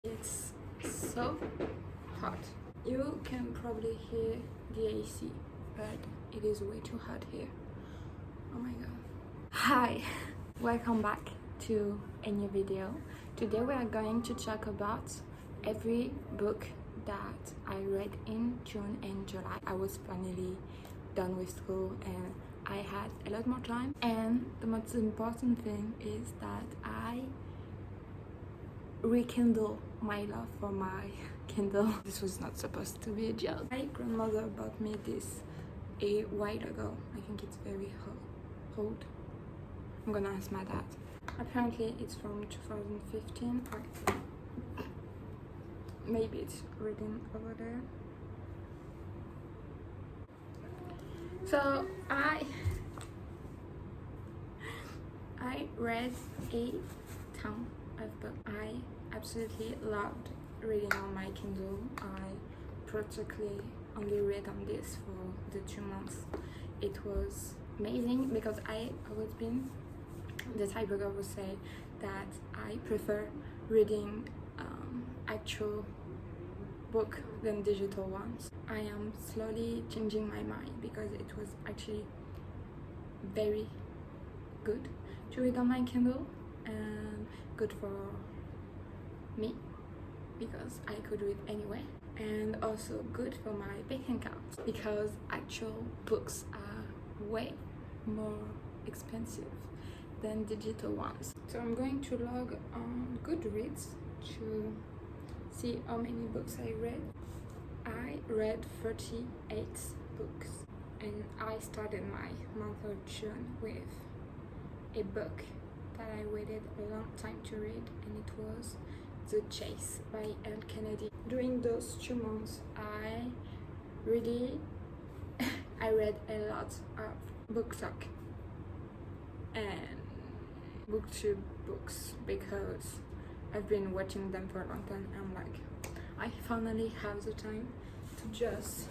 It's so hot. You can probably hear the AC, but it is way too hot here. Oh my god. Hi, welcome back to a new video. Today we are going to talk about every book that I read in June and July. I was finally done with school and I had a lot more time, and the most important thing is that I rekindle my love for my Kindle. This was not supposed to be a joke. My grandmother bought me this a while ago. I think it's very old. I'm gonna ask my dad. Apparently it's from 2015. Maybe it's written over there. So I read a ton of books. I absolutely loved reading on my Kindle. I practically only read on this for the 2 months. It was amazing because I always been the type of girl who say that I prefer reading actual book than digital ones. I am slowly changing my mind because it was actually very good to read on my Kindle and good for me because I could read anywhere, and also good for my bank account because actual books are way more expensive than digital ones. So I'm going to log on Goodreads to see how many books I read. I read 38 books, and I started my month of June with a book that I waited a long time to read, and it was The Chase by Elle Kennedy. During those 2 months, I read a lot of book talk and booktube books because I've been watching them for a long time. I'm like, I finally have the time to just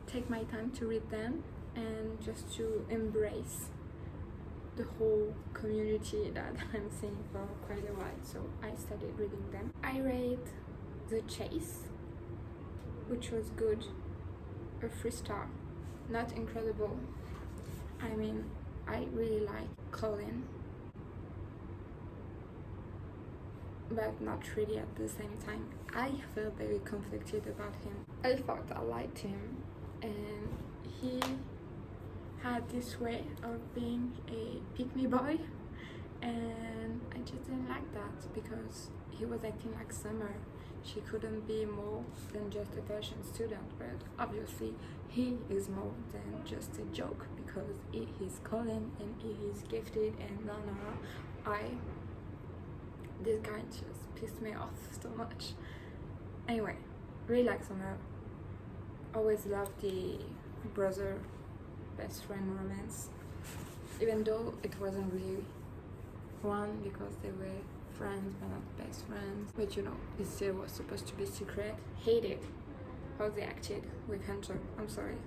take my time to read them and just to embrace the whole community that I'm seeing for quite a while. So I started reading them. I read The Chase, which was good, a 3-star, not incredible. I mean, I really like Colleen, but not really at the same time. I felt very conflicted about him. I thought I liked him, and he had this way of being a pick-me boy, and I just didn't like that because he was acting like Summer. She couldn't be more than just a fashion student, but obviously he is more than just a joke because he is Colin and he is gifted, and this guy just pissed me off so much. Anyway, really like Summer. Always loved the brother best friend romance, even though it wasn't really one because they were friends but not best friends. But you know, it still was supposed to be secret. Hated how they acted with Hunter. I'm sorry.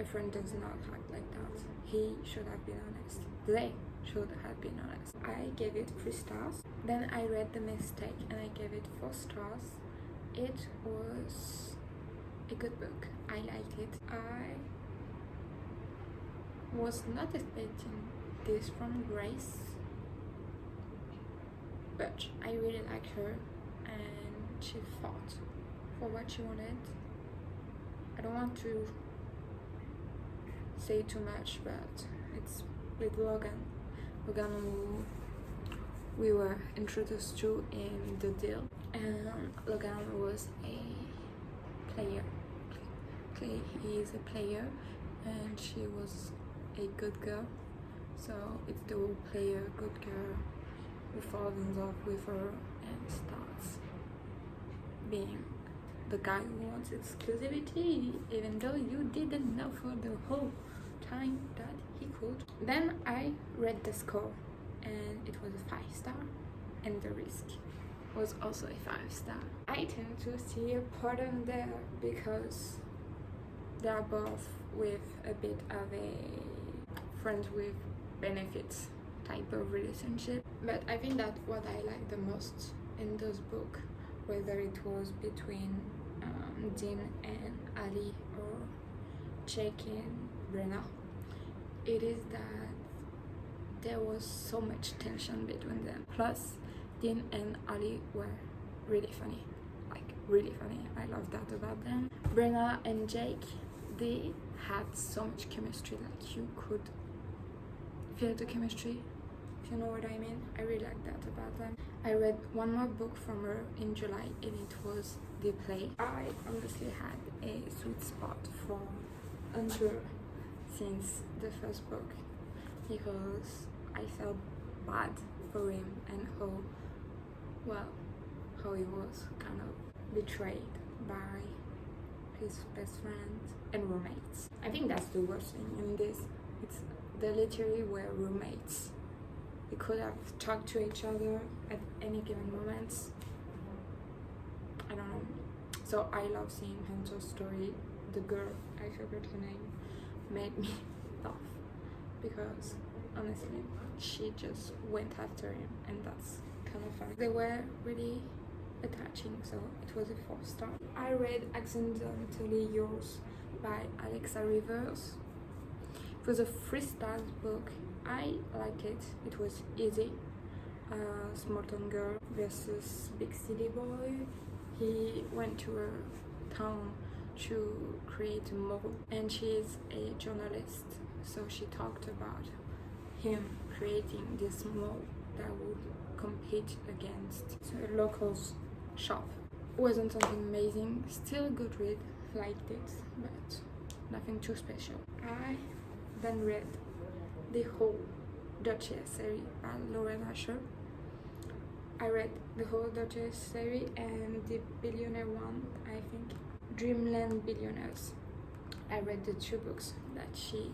A friend does not act like that. He should have been honest. They should have been honest. I gave it 3 stars. Then I read The Mistake and I gave it 4 stars. It was a good book. I liked it. I was not expecting this from Grace, but I really like her and she fought for what she wanted. I don't want to say too much, but it's with Logan who we were introduced to in The Deal, and Logan was a player. He is a player and she was a good girl, so it's the whole player good girl who falls in love with her and starts being the guy who wants exclusivity, even though you didn't know for the whole time that he could. Then I read The Score and it was a 5-star, and The Risk was also a 5-star. I tend to see a pattern there because they are both with a bit of a friends with benefits type of relationship, but I think that what I like the most in those books, whether it was between Dean and Ali or Jake and Brenna, it is that there was so much tension between them. Plus, Dean and Ali were really funny, like really funny. I love that about them. Brenna and Jake, they had so much chemistry, like you could feel the chemistry, if you know what I mean. I really like that about them. I read one more book from her in July, and it was The Play. I honestly had a sweet spot for Andrew since the first book, because I felt bad for him and how he was kind of betrayed by his best friends and roommates. I think that's the worst thing in this. It's the literally were roommates. They could have talked to each other at any given moments. I don't know. So I love seeing Hunter's story. The girl, I forgot her name, made me laugh because honestly she just went after him, and that's kind of funny. They were really attaching, so it was a 4-star. I read Accidentally Yours by Alexa Rivers. It was a 3-star book. I liked it. It was easy. Small town girl versus big city boy. He went to a town to create a mall, and she's a journalist, so she talked about him creating this mall that would compete against a local shop. Wasn't something amazing, still a good read, liked it, but nothing too special. I then read the whole Duchess serie by Lauren Asher. I read the whole Duchess serie and the Billionaire one, I think. Dreamland, Billionaires. I read the 2 books that she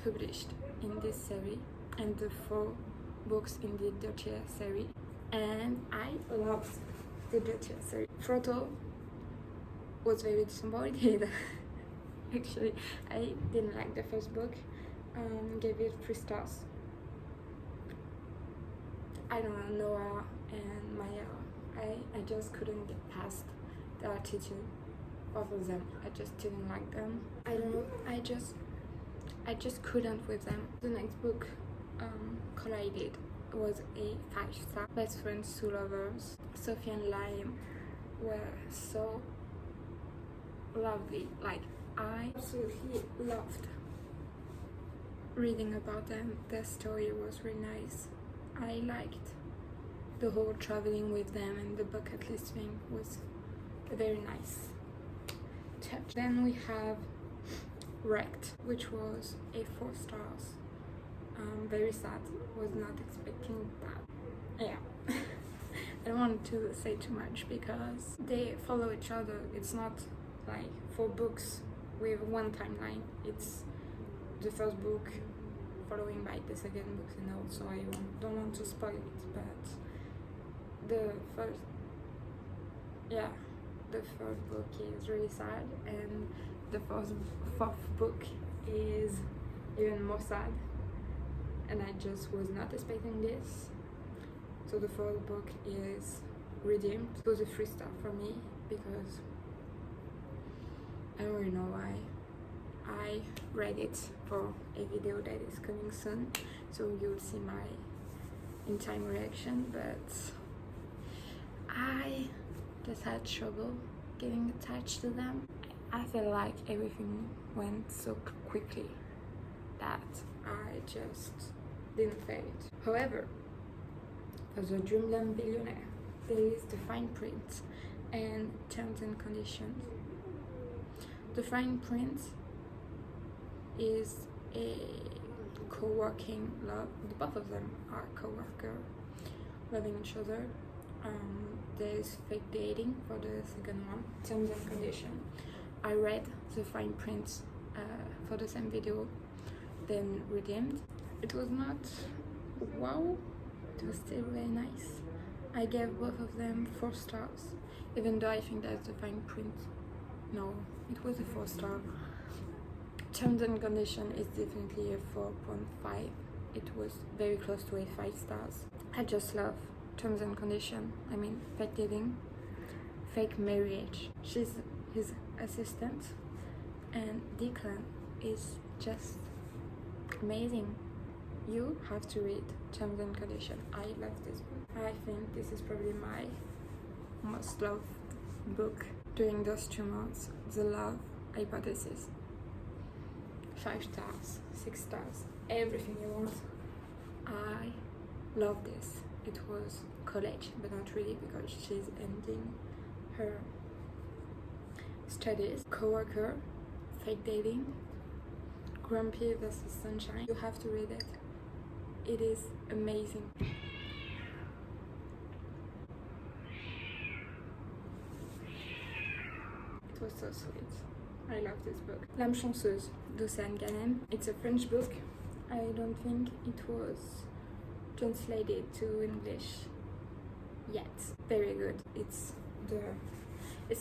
published in this series and the 4 books in the Duchess series, and I loved the Duchess series. Throttled was very disappointed. Actually, I didn't like the first book. Gave it 3 stars. I don't know, Noah and Maya, I just couldn't get past the attitude of them. I just didn't like them. I don't know, I just couldn't with them. The next book, Collided, was a 5-star. Best Friends, Two Lovers. Sophie and Liam were so lovely. Like, I absolutely loved reading about them. Their story was really nice. I liked the whole traveling with them, and the bucket list thing was a very nice touch. Then we have Wrecked, which was a 4 stars. Very sad. Was not expecting that. Yeah. I don't want to say too much because they follow each other. It's not like 4 books with one timeline. It's the first book following by the second book, and also I don't want to spoil it, but the third book is really sad, and the fourth book is even more sad, and I just was not expecting this. So the fourth book is Redeemed. It was a 3-star for me because I don't really know why. I read it for a video that is coming soon, so you'll see my in-time reaction, but I just had trouble getting attached to them. I feel like everything went so quickly that I just didn't feel it. However, for the Dreamland Billionaire, there is the fine print and terms and conditions. The fine print is a co-working love. Both of them are co-worker, loving each other. There's fake dating for the second one. Terms and conditions. I read the fine print for the same video, then Redeemed. It was not wow, it was still very nice. I gave both of them 4 stars, even though I think that's the fine print. No, it was a 4-star. Terms and condition is definitely a 4.5. It was very close to a 5 stars. I just love terms and condition. I mean, fake dating, fake marriage. She's his assistant, and Declan is just amazing. You have to read Terms and Conditions. I love this book. I think this is probably my most loved book during those 2 months. The Love Hypothesis. 5 stars, 6 stars, everything you want. I love this. It was college, but not really, because she's ending her studies. Coworker, fake dating, Grumpy versus Sunshine. You have to read it. It is amazing. It was so sweet. I love this book. L'Âme chanceuse d'Océane Ghanem. It's a French book. I don't think it was translated to English yet. Very good. It's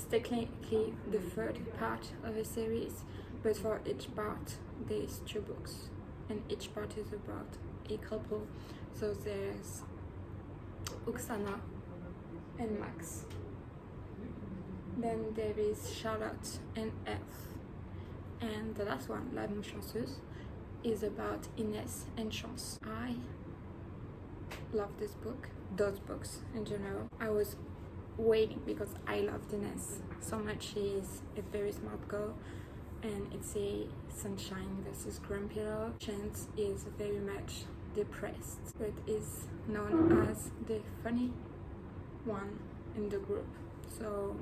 technically the 3rd part of a series, but for each part there's 2 books, and each part is about a couple. So there's Océane and Max. Then there is Charlotte and Elle. And the last one, L'Âme chanceuse, is about Ines and Chance. I love this book, those books in general. I was waiting because I loved Ines so much. She is a very smart girl, and it's a Sunshine versus Grumpy love. Chance is very much depressed, but is known as the funny one in the group. So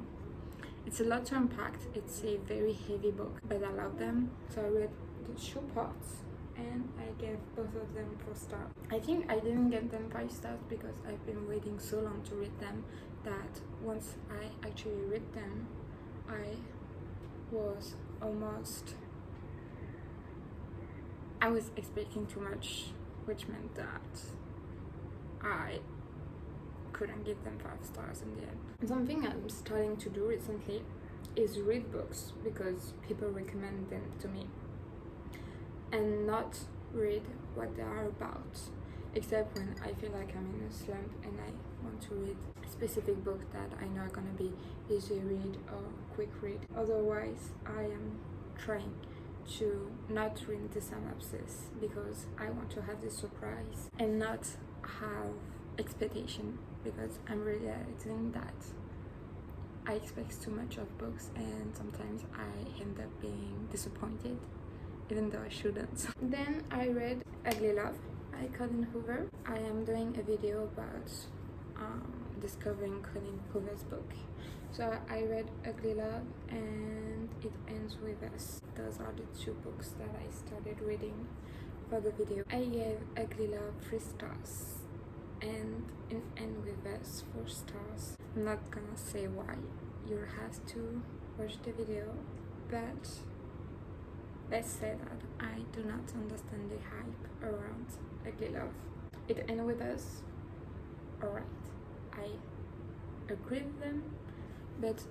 it's a lot to unpack. It's a very heavy book, but I love them. So I read the 2 parts and I gave both of them 4 stars. I think I didn't get them 5 stars because I've been waiting so long to read them that once I actually read them, I was expecting too much, which meant that I couldn't give them 5 stars in the end. Something I'm starting to do recently is read books because people recommend them to me, and not read what they are about, except when I feel like I'm in a slump and I want to read a specific book that I know are gonna be easy read or quick read. Otherwise, I am trying to not read the synopsis because I want to have the surprise and not have expectation, because I'm realizing that I expect too much of books and sometimes I end up being disappointed even though I shouldn't. Then I read Ugly Love by Colleen Hoover. I am doing a video about discovering Colleen Hoover's book. So I read Ugly Love and It Ends With Us. Those are the 2 books that I started reading for the video. I gave Ugly Love 3 stars and It Ends With Us 4 stars. I'm not gonna say why. You have to watch the video, but let's say that I do not understand the hype around Ugly Love. It Ends With Us, alright, I agree with them, but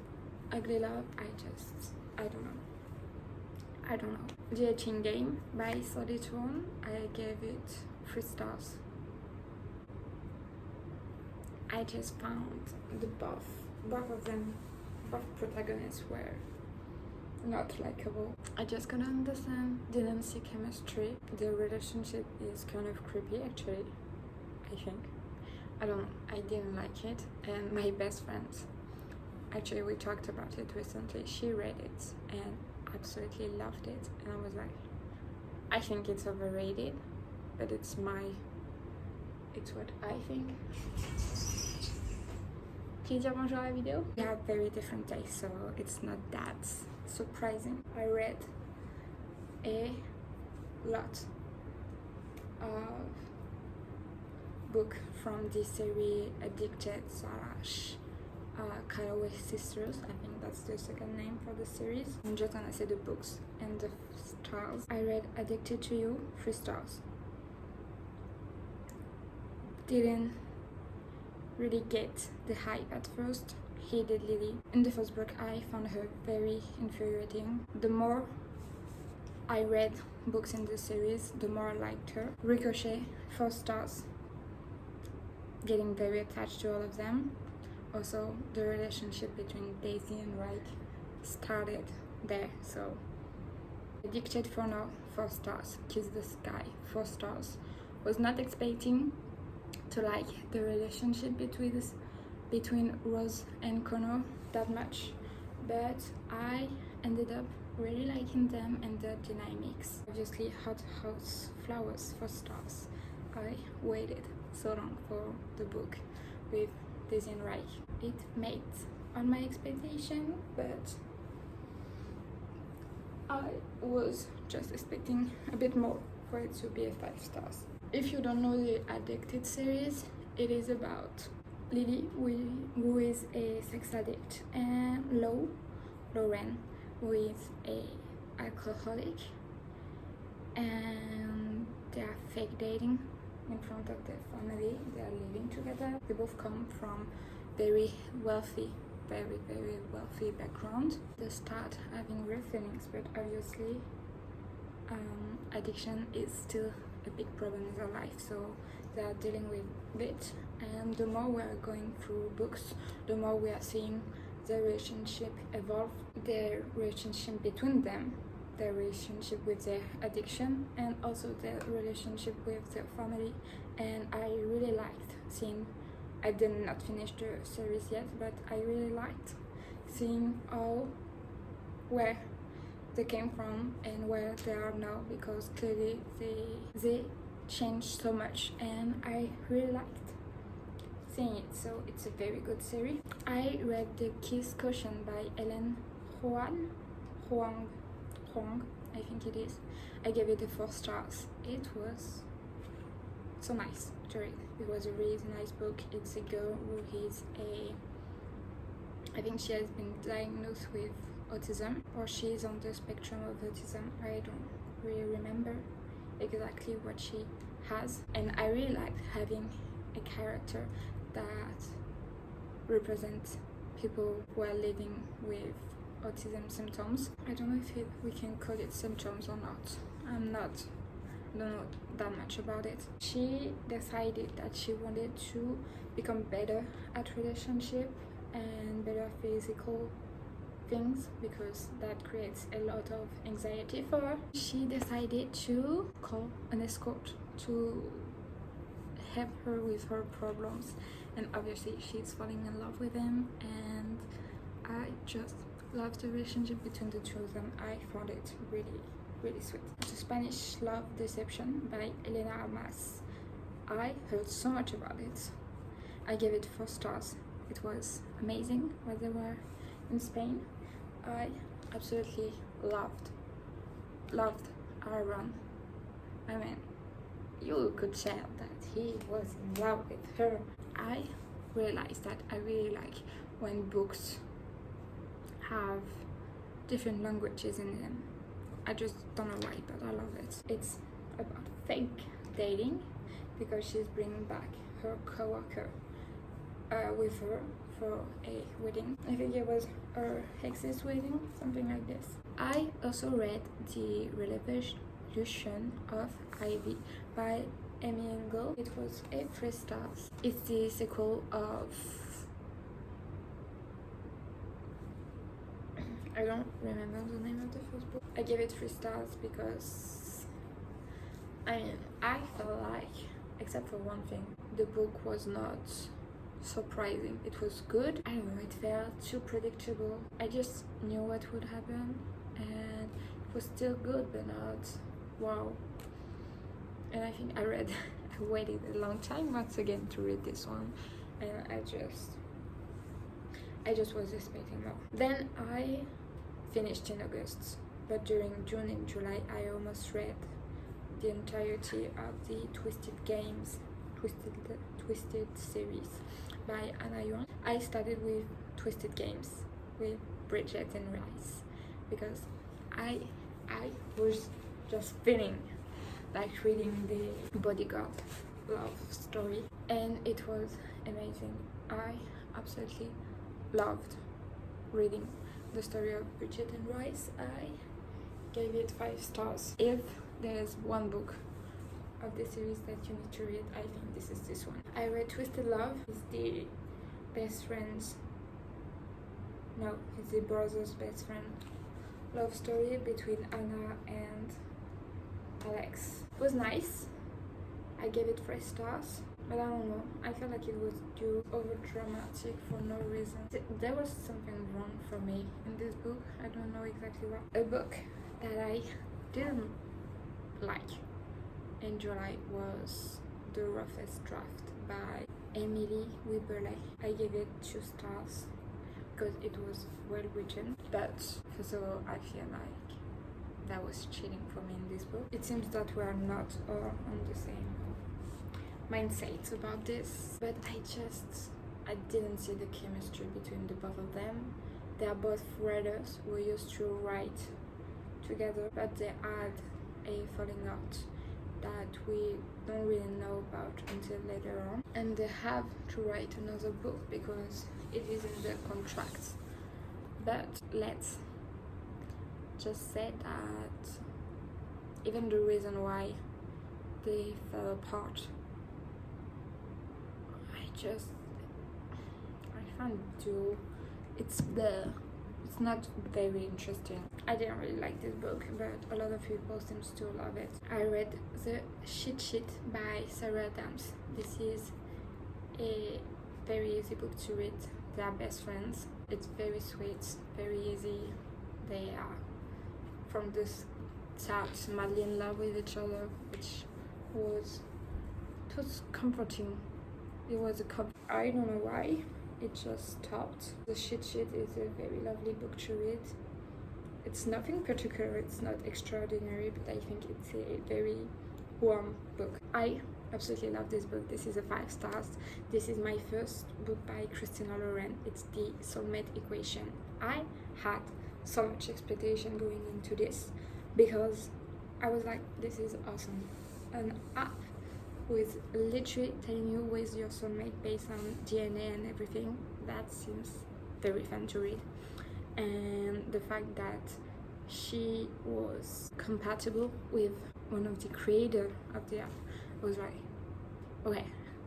Ugly Love, I don't know. The Etching Game by Thorne, I gave it 3 stars. I just found the both of them, both protagonists were not likable. I just couldn't understand, didn't see chemistry. The relationship is kind of creepy actually, I think. I don't know, I didn't like it. And my best friend, actually we talked about it recently, she read it and absolutely loved it. And I was like, I think it's overrated, but it's what I think. Can you dire bonjour à la vidéo? We have very different tastes, so it's not that surprising. I read a lot of book from the serie Addicted / Calloway sisters. I think that's the second name for the series. I'm just gonna say the books and the stars. I read Addicted to You, 3 stars. Didn't really get the hype at first. Hated Lily. In the first book, I found her very infuriating. The more I read books in the series, the more I liked her. Ricochet, 4 stars. getting very attached to all of them. Also, the relationship between Daisy and Reich started there, so Addicted for now, 4 stars. Kiss the Sky, 4 stars. Was not expecting to like the relationship between Rose and Connor that much, but I ended up really liking them and the dynamics. Obviously, Hot House Flowers, 4 stars. I waited so long for the book with Daisy and Reich. It made on my expectation, but I was just expecting a bit more for it to be a 5 stars. If you don't know the Addicted series, it is about Lily, who is a sex addict, and Lauren, who is a alcoholic, and they are fake dating in front of their family. They are living together. They both come from very wealthy background. They start having real feelings, but obviously addiction is still a big problem in their life, so they are dealing with it. And the more we are going through books, the more we are seeing their relationship evolve, their relationship between them, their relationship with their addiction, and also their relationship with their family. And I really liked seeing, I did not finish the series yet, but I really liked seeing where they came from and where they are now, because clearly they changed so much, and I really liked seeing it. So it's a very good series. I read The Kiss Caution by Ellen Huang, I think it is. I gave it a 4 stars. It was so nice to read. It was a really nice book. It's a girl who is I think she has been diagnosed with autism, or she is on the spectrum of autism. I don't really remember exactly what she has, and I really liked having a character that represents people who are living with autism symptoms. I don't know if we can call it symptoms or not. I don't know that much about it. She decided that she wanted to become better at relationship and better physical things, because that creates a lot of anxiety for her. She decided to call an escort to help her with her problems, and obviously she's falling in love with him, and I just love the relationship between the two of them. I found it really sweet. The Spanish Love Deception by Elena Almas. I heard so much about it. I gave it 4 stars. It was amazing while they were in Spain. I absolutely loved Aaron. I mean, you could tell that he was in love with her. I realized that I really like when books have different languages in them. I just don't know why, but I love it. It's about fake dating, because she's bringing back her co-worker with her for a wedding. I think it was her ex's wedding, something like this. I also read The Revolution of Ivy by Amy Engel. It was a 3 stars. It's the sequel of, I don't remember the name of the first book. I gave it 3 stars because I felt like, except for one thing, the book was not surprising. It was good. I don't know, it felt too predictable. I just knew what would happen, and it was still good, but not wow. And I think I waited a long time once again to read this one, and I just was expecting more. Then I finished in August, but during June and July I almost read the entirety of the Twisted series by Anna Yuan. I started with Twisted Games with Bridget and Rice, because I was just feeling like reading the bodyguard love story, and it was amazing. I absolutely loved reading the story of Bridget and Rice. I gave it 5 stars. If there's one book of the series that you need to read, I think this is this one. I read Twisted Love. It's the best friends, no, it's the brother's best friend love story between Anna and Alex. It was nice. I gave it 3 stars, but I don't know, I felt like it was too over dramatic for no reason. There was something wrong for me in this book, I don't know exactly what. A book that I didn't like in July was The Roughest Draft by Emily Wibberley. I gave it 2 stars because it was well written, but first of all I feel like that was cheating for me in this book. It seems that we are not all on the same mindset about this, but I didn't see the chemistry between the both of them. They are both writers who used to write together, but they had a falling out that we don't really know about until later on, and they have to write another book because it is in their contract. But let's just say that even the reason why they fell apart, I find too, it's not very interesting. I didn't really like this book, but a lot of people seems to love it. I read The Cheat Sheet by Sarah Adams. This is a very easy book to read. They are best friends. It's very sweet, very easy. They are from the start madly in love with each other, which was comforting. It was I don't know why it just stopped. The Cheat Sheet is a very lovely book to read. It's nothing particular, it's not extraordinary, but I think it's a very warm book. I absolutely love this book. This is a 5 stars. This is my first book by Christina Lauren. It's The Soulmate Equation. I had so much expectation going into this because I was like, this is awesome. An app with literally telling you who is your soulmate based on DNA and everything. That seems very fun to read. And the fact that she was compatible with one of the creators of the app, I was like, okay,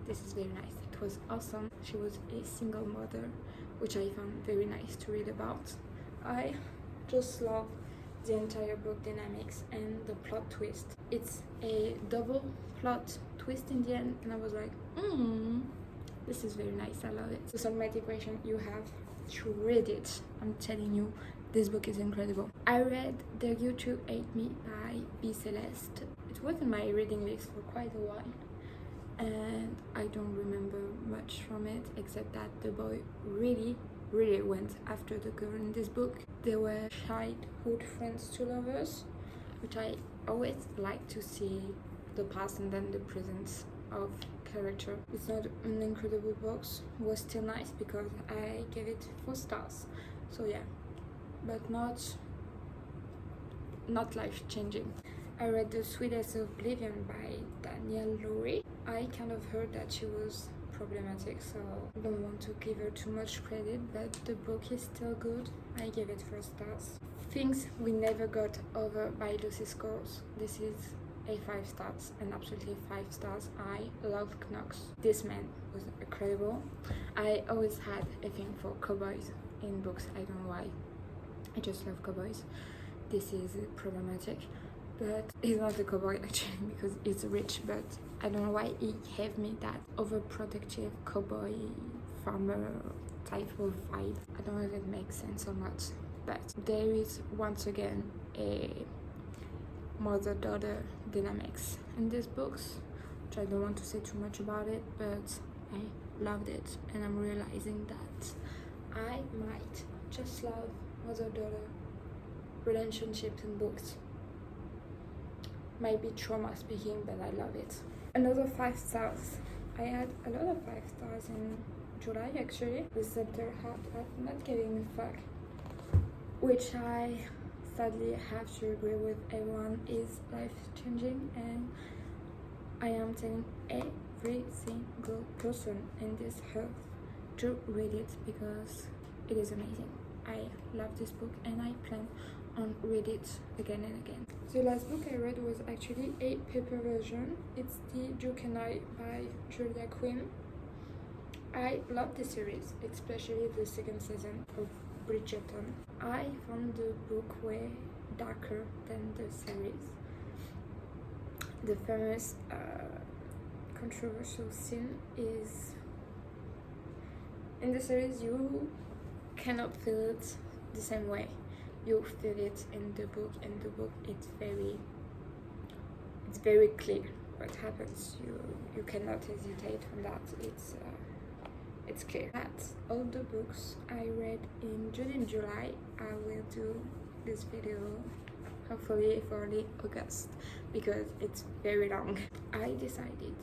this is very nice. It was awesome. She was a single mother, which I found very nice to read about. I just love the entire book dynamics and the plot twist. It's a double plot twist in the end, and I was like, this is very nice. I love it. The Soulmate Equation, you have to read it. I'm telling you, this book is incredible. I read Dare You to Hate Me by B. Celeste. It was in my reading list for quite a while, and I don't remember much from it except that the boy really went after the girl in this book. They were childhood friends to lovers, which I always like to see the past and then the present of character. It's not an incredible book, it was still nice because I gave it 4 stars. So yeah, but not life-changing. I read The Sweetest Oblivion by Danielle Lowry. I kind of heard that she was problematic, so I don't want to give her too much credit, but the book is still good. I gave it 4 stars. Things We Never Got Over by Lucy Scoles. This is a 5 stars, and absolutely 5 stars. I love Knox. This man was incredible. I always had a thing for cowboys in books. I don't know why. I just love cowboys. This is problematic, but he's not a cowboy actually because he's rich, but I don't know why he gave me that overprotective cowboy farmer type of vibe. I don't know if it makes sense or not, but there is once again a mother-daughter dynamics in these books, which I don't want to say too much about it, but I loved it, and I'm realizing that I might just love mother-daughter relationships in books. Might be trauma speaking, but I love it. Another 5 stars. I had a lot of 5 stars in July actually. The Center Heart of Not Giving a Fuck, which I sadly have to agree with everyone is life-changing, and I am telling every single person in this earth to read it because it is amazing. I love this book and I plan and read it again and again. The last book I read was actually a paper version. It's The Duke and I by Julia Quinn. I love the series, especially the second season of Bridgerton. I found the book way darker than the series. The famous controversial scene is in the series. You cannot feel it the same way. You feel it in the book. In the book, it's very clear what happens. You cannot hesitate on that. It's clear. That's all the books I read in June and July. I will do this video hopefully for early August because it's very long. I decided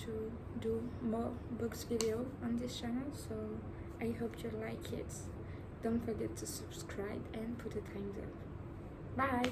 to do more books video on this channel, so I hope you like it. Don't forget to subscribe and put a thumbs up. Bye!